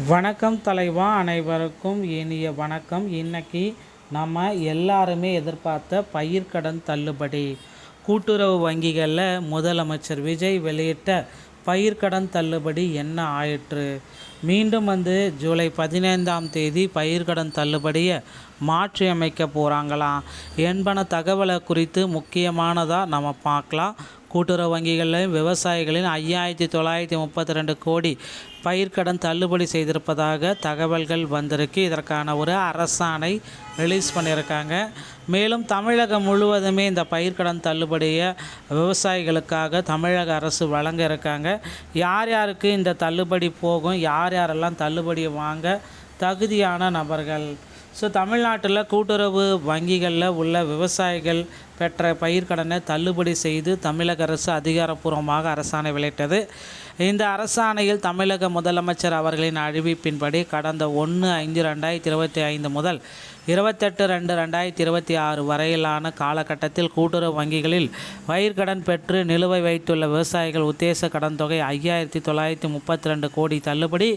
வணக்கம் தலைவா, அனைவருக்கும் இனிய வணக்கம். இன்னைக்கு நம்ம எல்லாருமே எதிர்பார்த்த பயிர்க்கடன் தள்ளுபடி. கூட்டுறவு வங்கிகளில் முதலமைச்சர் விஜய் வெளியிட்ட பயிர்க்கடன் தள்ளுபடி என்ன ஆயிற்று? மீண்டும் ஜூலை 15ஆம் தேதி பயிர்க்கடன் தள்ளுபடியை மாற்றி அமைக்க போகிறாங்களாம் என்பன தகவலை குறித்து முக்கியமானதாக நம்ம பார்க்கலாம். கூட்டுறவு வங்கிகளில் விவசாயிகளின் 5932 கோடி பயிர்க்கடன் தள்ளுபடி செய்திருப்பதாக தகவல்கள் வந்திருக்கு. இதற்கான ஒரு அரசாணை ரிலீஸ் பண்ணியிருக்காங்க. மேலும் தமிழகம் முழுவதுமே இந்த பயிர்க்கடன் தள்ளுபடியை விவசாயிகளுக்காக தமிழக அரசு வழங்க இருக்காங்க. யார் யாருக்கு இந்த தள்ளுபடி போகும், யார் யாரெல்லாம் தள்ளுபடி வாங்க தகுதியான நபர்கள்? தமிழ்நாட்டில் கூட்டுறவு வங்கிகளில் உள்ள விவசாயிகள் பெற்ற பயிர்க்கடனை தள்ளுபடி செய்து தமிழக அரசு அதிகாரப்பூர்வமாக அரசாணை வெளியிட்டது. இந்த அரசாணையில் தமிழக முதலமைச்சர் அவர்களின் அறிவிப்பின்படி கடந்த 1/5/2025 முதல் 28/2/2026 வரையிலான காலகட்டத்தில் கூட்டுறவு வங்கிகளில் பயிர்க்கடன் பெற்று நிலுவை வைத்துள்ள விவசாயிகள் உத்தேச கடன் தொகை 5932 கோடி தள்ளுபடி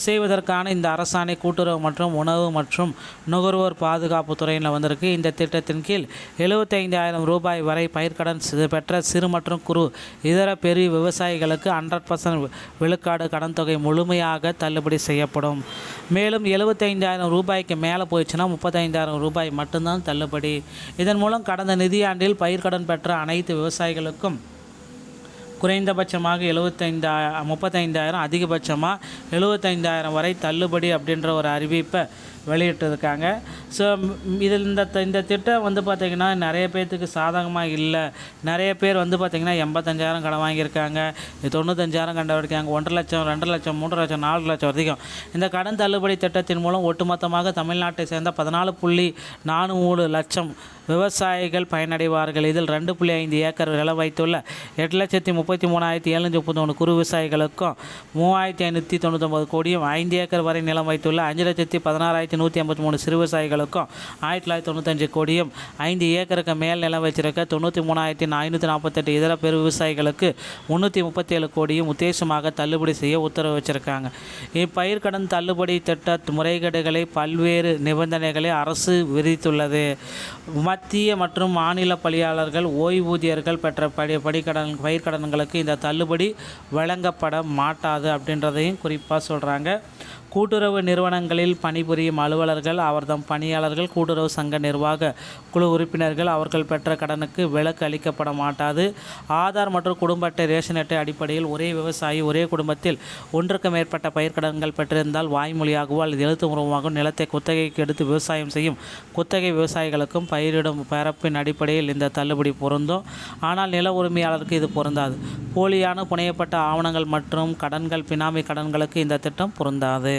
செய்வதற்கான இந்த அரசாணை கூட்டுறவு மற்றும் உணவு மற்றும் நுகர்வோர் பாதுகாப்பு துறையில் வந்திருக்கு. இந்த திட்டத்தின் கீழ் 75,000 ரூபாய் வரை பயிர்க்கடன் பெற்ற சிறு மற்றும் குறு இதர பெரிய விவசாயிகளுக்கு 100% விழுக்காடு கடன் தொகை முழுமையாக தள்ளுபடி செய்யப்படும். மேலும் 75,000 ரூபாய்க்கு மேலே போயிடுச்சுன்னா 35,000 ரூபாய் மட்டும்தான் தள்ளுபடி. இதன் மூலம் கடந்த நிதியாண்டில் பயிர்க்கடன் பெற்ற அனைத்து விவசாயிகளுக்கும் குறைந்தபட்சமாக 35,000 அதிகபட்சமாக 75,000 வரை தள்ளுபடி அப்படின்ற ஒரு அறிவிப்பை வெளியிட்டிருக்காங்க. இதில் இந்த திட்டம் பார்த்திங்கன்னா நிறைய பேர்த்துக்கு சாதகமாக இல்லை. நிறைய பேர் பார்த்திங்கன்னா 85,000 கடன் வாங்கியிருக்காங்க, 95,000 கடன் இருக்காங்க, 1,00,000 2,00,000 3,00,000 4,00,000 அதிகம். இந்த கடன் தள்ளுபடி திட்டத்தின் மூலம் ஒட்டுமொத்தமாக தமிழ்நாட்டை சேர்ந்த 14.43 லட்சம் விவசாயிகள் பயனடைவார்கள். இதில் 2.5 ஏக்கர் நிலம் வைத்துள்ள 8,33,731 குறு விவசாயிகளுக்கும் 3,599 கோடியும், 5 ஏக்கர் வரை நிலம் வைத்துள்ள 5,16,153 சிறு விவசாயிகளுக்கும் 1995 கோடியும், 5 ஏக்கருக்கு மேல் நிலம் வைத்திருக்க 93,548 இதர பெரு விவசாயிகளுக்கு 337 கோடியும் உத்தேசமாக தள்ளுபடி செய்ய உத்தரவு வச்சிருக்காங்க. இப்பயிர்க்கடன் தள்ளுபடி திட்ட முறைகேடுகளை பல்வேறு நிபந்தனைகளை அரசு விதித்துள்ளது. மத்திய மற்றும் மாநில பணியாளர்கள், ஓய்வூதியர்கள் பெற்ற பயிர்க்கடன்களுக்கு இந்த தள்ளுபடி வழங்கப்பட மாட்டாது அப்படின்றதையும் குறிப்பாக சொல்கிறாங்க. கூட்டுறவு நிறுவனங்களில் பணிபுரியும் அலுவலர்கள், அவர்தம் பணியாளர்கள், கூட்டுறவு சங்க நிர்வாக குழு உறுப்பினர்கள் அவர்கள் பெற்ற கடனுக்கு விலக்கு அளிக்கப்பட மாட்டாது. ஆதார் மற்றும் குடும்ப அட்டை, ரேஷன் அட்டை அடிப்படையில் ஒரே விவசாயி ஒரே குடும்பத்தில் ஒன்றுக்கு மேற்பட்ட பயிர்க்கடன்கள் பெற்றிருந்தால் வாய்மொழியாகவோ அல்லது எழுத்துப்பூர்வமாகவும் நிலத்தை குத்தகைக்கு எடுத்து விவசாயம் செய்யும் குத்தகை விவசாயிகளுக்கும் பயிரிடும் பரப்பின் அடிப்படையில் இந்த தள்ளுபடி பொருந்தும். ஆனால் நில உரிமையாளருக்கு இது பொருந்தாது. போலியான புனையப்பட்ட ஆவணங்கள் மற்றும் கடன்கள், பினாமி கடன்களுக்கு இந்த திட்டம் பொருந்தாது.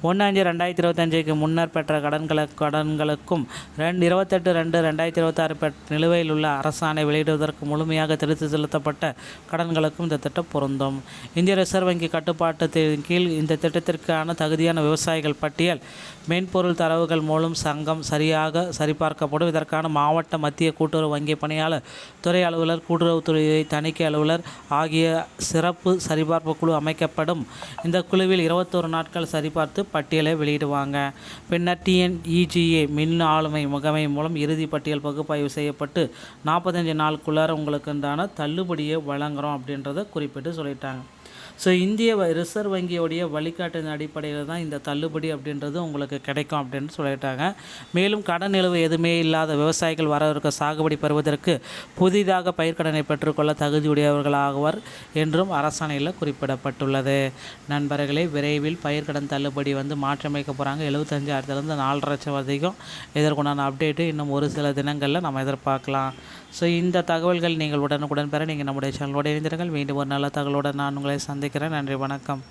1/5/2025 முன்னர் பெற்ற கடன்களுக்கும் 28/2/2026 நிலுவையில் உள்ள அரசாணை வெளியிடுவதற்கு முழுமையாக திருத்தி செலுத்தப்பட்ட கடன்களுக்கும் இந்த திட்டம் பொருந்தும். இந்திய ரிசர்வ் வங்கி கட்டுப்பாட்டின் கீழ் இந்த திட்டத்திற்கான தகுதியான விவசாயிகள் பட்டியல் மென்பொருள் தரவுகள் மூலம் சங்கம் சரியாக சரிபார்க்கப்படும். இதற்கான மாவட்ட, மத்திய கூட்டுறவு வங்கி பணியாளர், துறை அலுவலர், கூட்டுறவுத்துறை தணிக்கை அலுவலர் ஆகிய சிறப்பு சரிபார்ப்பு குழு அமைக்கப்படும். இந்த குழுவில் 21 நாட்கள் சரிபார்த்து பட்டியலை வெளியிடுவாங்க. பின்னர் TNEGA மின் ஆளுமை முகமை மூலம் இறுதி பட்டியல் பகுப்பாய்வு செய்யப்பட்டு 45 நாளுக்குள்ளார உங்களுக்கு தள்ளுபடியை வழங்குகிறோம் அப்படின்றத குறிப்பிட்டு சொல்லிட்டாங்க. இந்திய ரிசர்வ் வங்கியோடைய வழிகாட்டின் அடிப்படையில் தான் இந்த தள்ளுபடி அப்படின்றது உங்களுக்கு கிடைக்கும் அப்படின்னு சொல்லிட்டாங்க. மேலும் கடன் நிலுவை எதுவுமே இல்லாத விவசாயிகள் வரவிருக்க சாகுபடி பெறுவதற்கு புதிதாக பயிர்க்கடனை பெற்றுக்கொள்ள தகுதியுடையவர்களாகவர் என்றும் அரசாணையில் குறிப்பிடப்பட்டுள்ளது. நண்பர்களே, விரைவில் பயிர்க்கடன் தள்ளுபடி மாற்றமைக்க போகிறாங்க. 75,000 4 லட்சம் அதிகம். இதற்குண்டான அப்டேட்டு இன்னும் ஒரு சில தினங்களில் நம்ம எதிர்பார்க்கலாம். இந்த தகவல்கள் நீங்கள் உடனுக்குடன் பெற நீங்கள் நம்முடைய சேனலோடு இணைந்திருங்கள். மீண்டும் ஒரு நல்ல தகவலுடன் நான் உங்களை சந்திக்கிறேன். நன்றி, வணக்கம்.